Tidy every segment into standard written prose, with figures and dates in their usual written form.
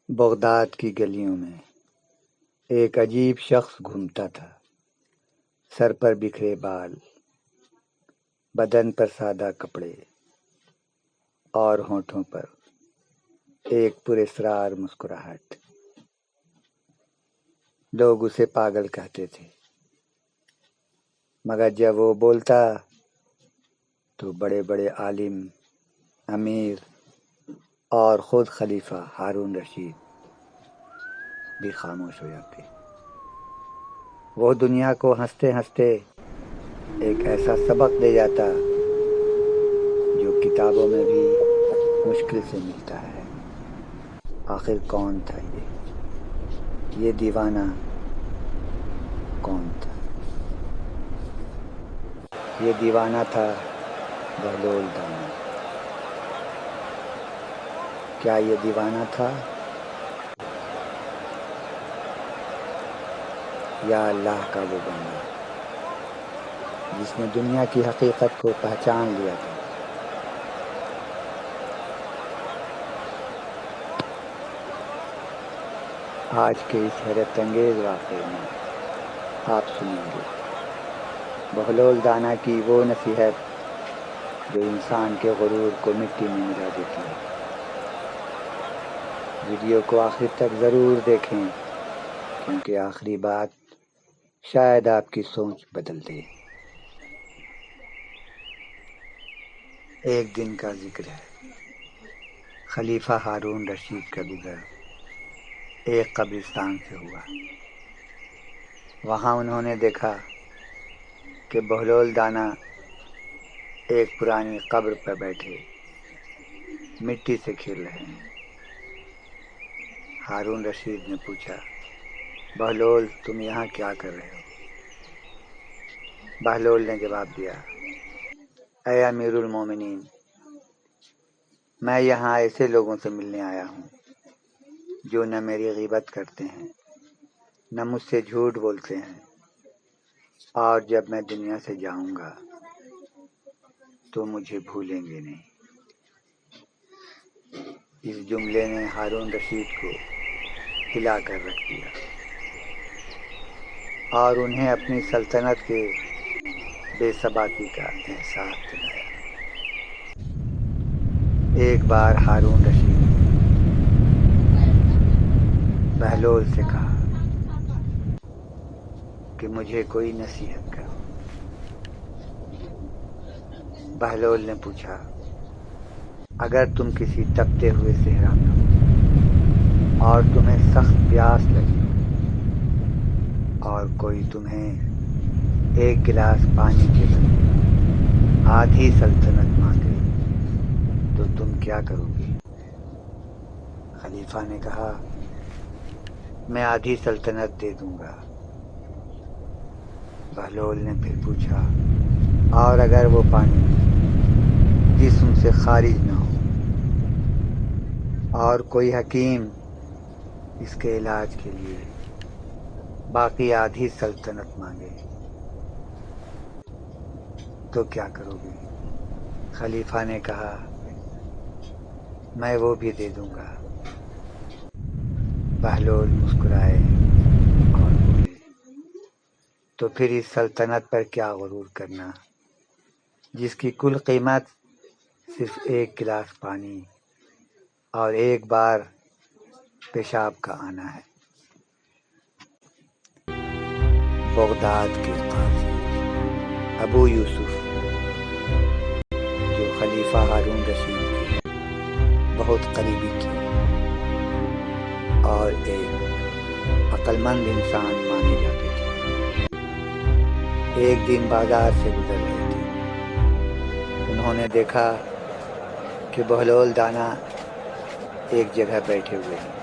Baghdad کی گلیوں میں ایک عجیب شخص گھومتا تھا۔ سر پر بکھرے بال، بدن پر سادہ کپڑے اور ہونٹوں پر ایک پراسرار مسکراہٹ۔ لوگ اسے پاگل کہتے تھے، مگر جب وہ بولتا تو بڑے بڑے عالم، امیر اور خود خلیفہ ہارون رشید بھی خاموش ہو جاتے۔ وہ دنیا کو ہنستے ہنستے ایک ایسا سبق دے جاتا جو کتابوں میں بھی مشکل سے ملتا ہے۔ آخر کون تھا یہ دیوانہ کون تھا؟ یہ دیوانہ تھا بہلول دانا۔ کیا یہ دیوانہ تھا یا اللہ کا وہ بندہ جس نے دنیا کی حقیقت کو پہچان لیا تھا؟ آج کے اس حیرت انگیز واقعے میں آپ سنیں گے بہلول دانا کی وہ نصیحت جو انسان کے غرور کو مٹی میں ملا دیتی ہے۔ ویڈیو کو آخر تک ضرور دیکھیں، کیونکہ آخری بات شاید آپ کی سوچ بدل دے۔ ایک دن کا ذکر ہے۔ خلیفہ ہارون رشید کا گزر ایک قبرستان سے ہوا۔ وہاں انہوں نے دیکھا کہ بہلول دانا ایک پرانی قبر پر بیٹھے مٹی سے کھیل رہے ہیں۔ ہارون رشید نے پوچھا، بہلول تم یہاں کیا کر رہے ہو؟ بہلول نے جواب دیا، اے امیر المومنین، میں یہاں ایسے لوگوں سے ملنے آیا ہوں جو نہ میری غیبت کرتے ہیں، نہ مجھ سے جھوٹ بولتے ہیں، اور جب میں دنیا سے جاؤں گا تو مجھے بھولیں گے نہیں۔ اس جملے نے ہارون رشید کو ہلا کر رکھ دیا اور انہیں اپنی سلطنت کے بے ثباتی کا احساس دلایا۔ ایک بار ہارون رشید بہلول سے کہا کہ مجھے کوئی نصیحت کرو۔ بہلول نے پوچھا، اگر تم کسی تپتے ہوئے صحرا میں ہو اور تمہیں سخت پیاس لگی اور کوئی تمہیں ایک گلاس پانی کے بدلے آدھی سلطنت مانگے تو تم کیا کرو گے؟ خلیفہ نے کہا، میں آدھی سلطنت دے دوں گا۔ بہلول نے پھر پوچھا، اور اگر وہ پانی جسم سے خارج نہ ہو اور کوئی حکیم اس کے علاج کے لیے باقی آدھی سلطنت مانگے تو کیا کرو گے؟ خلیفہ نے کہا، میں وہ بھی دے دوں گا۔ بہلول مسکرائے اور بولے، تو پھر اس سلطنت پر کیا غرور کرنا جس کی کل قیمت صرف ایک گلاس پانی اور ایک بار پیشاب کا آنا ہے۔ بغداد کے قاضی ابو یوسف، جو خلیفہ ہارون رشید کے بہت قریبی تھے اور ایک عقلمند انسان مانے جاتے تھے، ایک دن بازار سے گزر رہے تھے۔ انہوں نے دیکھا کہ بہلول دانا ایک جگہ بیٹھے ہوئے ہیں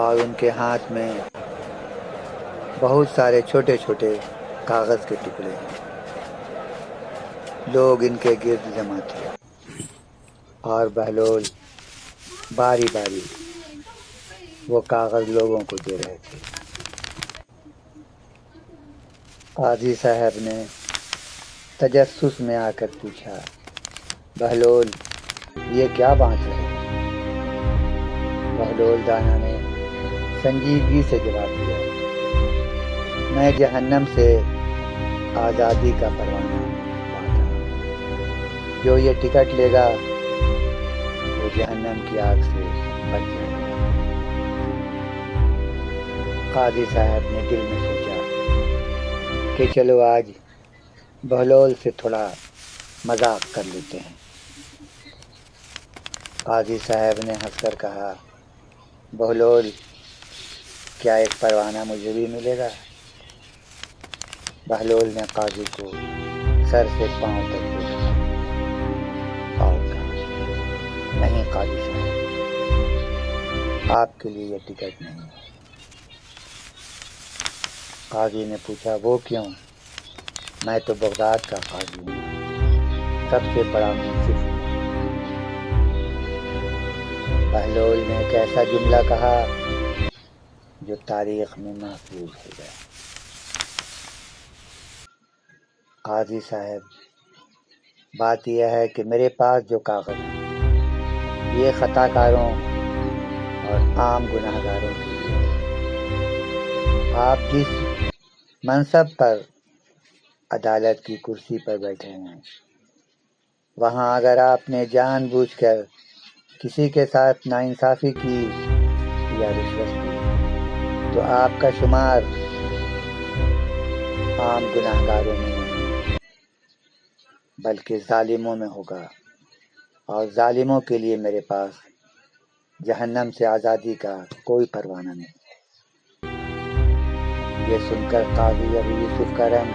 اور ان کے ہاتھ میں بہت سارے چھوٹے چھوٹے کاغذ کے ٹکڑے ہیں۔ لوگ ان کے گرد جمع تھے اور بہلول باری باری وہ کاغذ لوگوں کو دے رہے تھے۔ قاضی صاحب نے تجسس میں آ کر پوچھا، بہلول یہ کیا بانٹ رہے ہیں؟ بہلول دانا نے سنجیدگی سے جواب دیا، میں جہنم سے آزادی کا پروانہ باندھ رہا ہوں، جو یہ ٹکٹ لے گا وہ جہنم کی آگ سے بچ جائے گا۔ قاضی صاحب نے دل میں سوچا کہ چلو آج بہلول سے تھوڑا مذاق کر لیتے ہیں۔ قاضی صاحب نے ہنس کر کہا، بہلول، کیا ایک پروانہ مجھے بھی ملے گا؟ بہلول نے قاضی کو سر سے پاؤں تک دیکھا اور کہا، نہیں قاضی صاحب، آپ کے لیے یہ ٹکٹ نہیں ہے۔ قاضی نے پوچھا، وہ کیوں؟ میں تو بغداد کا قاضی ہوں، سب سے بڑا منصف ہوں۔ بہلول نے ایک ایسا جملہ کہا جو تاریخ میں محفوظ ہو گیا۔ قاضی صاحب، بات یہ ہے کہ میرے پاس جو کاغذ ہیں یہ خطا کاروں اور عام گناہ گاروں کے لیے ہے۔ آپ جس منصب پر عدالت کی کرسی پر بیٹھے ہیں، وہاں اگر آپ نے جان بوجھ کر کسی کے ساتھ ناانصافی کی یا رشوت دی تو آپ کا شمار عام گناہ گاروں میں نہیں بلکہ ظالموں میں ہوگا، اور ظالموں کے لیے میرے پاس جہنم سے آزادی کا کوئی پروانہ نہیں۔ یہ سن کر قاضی ابو یوسف کا رنگ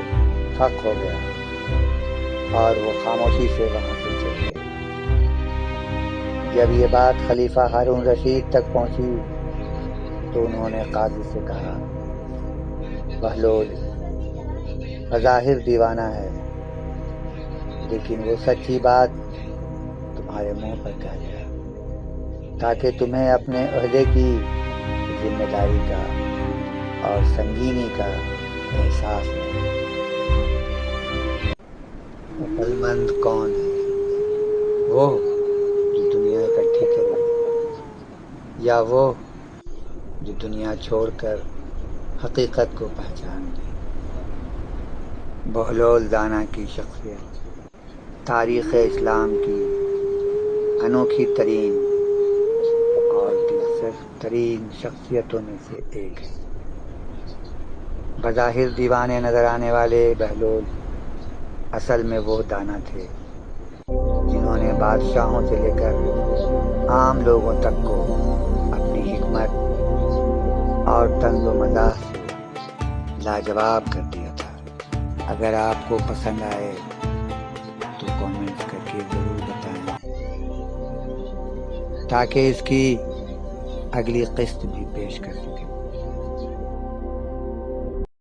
پھک ہو گیا اور وہ خاموشی سے وہاں سے چلے گئے۔ جب یہ بات خلیفہ ہارون رشید تک پہنچی تو انہوں نے قاضی سے کہا، بہلول بظاہر دیوانہ ہے، لیکن وہ سچی بات تمہارے منہ پر کہہ گیا تاکہ تمہیں اپنے عہدے کی ذمہ داری کا اور سنگینی کا احساس ہو۔ عقل مند کون ہے؟ وہ جو دنیا اکٹھی کرے یا وہ جو دنیا چھوڑ کر حقیقت کو پہچان لے؟ بہلول دانا کی شخصیت تاریخ اسلام کی انوکھی ترین اور دلچسپ ترین شخصیتوں میں سے ایک ہے۔ بظاہر دیوانے نظر آنے والے بہلول اصل میں وہ دانا تھے جنہوں نے بادشاہوں سے لے کر عام لوگوں تک کو اپنی حکمت اور طنز و مزاح سے لاجواب کر دیا تھا۔ اگر آپ کو پسند آئے تو کامنٹ کر کے ضرور بتائیں تاکہ اس کی اگلی قسط بھی پیش کر سکیں۔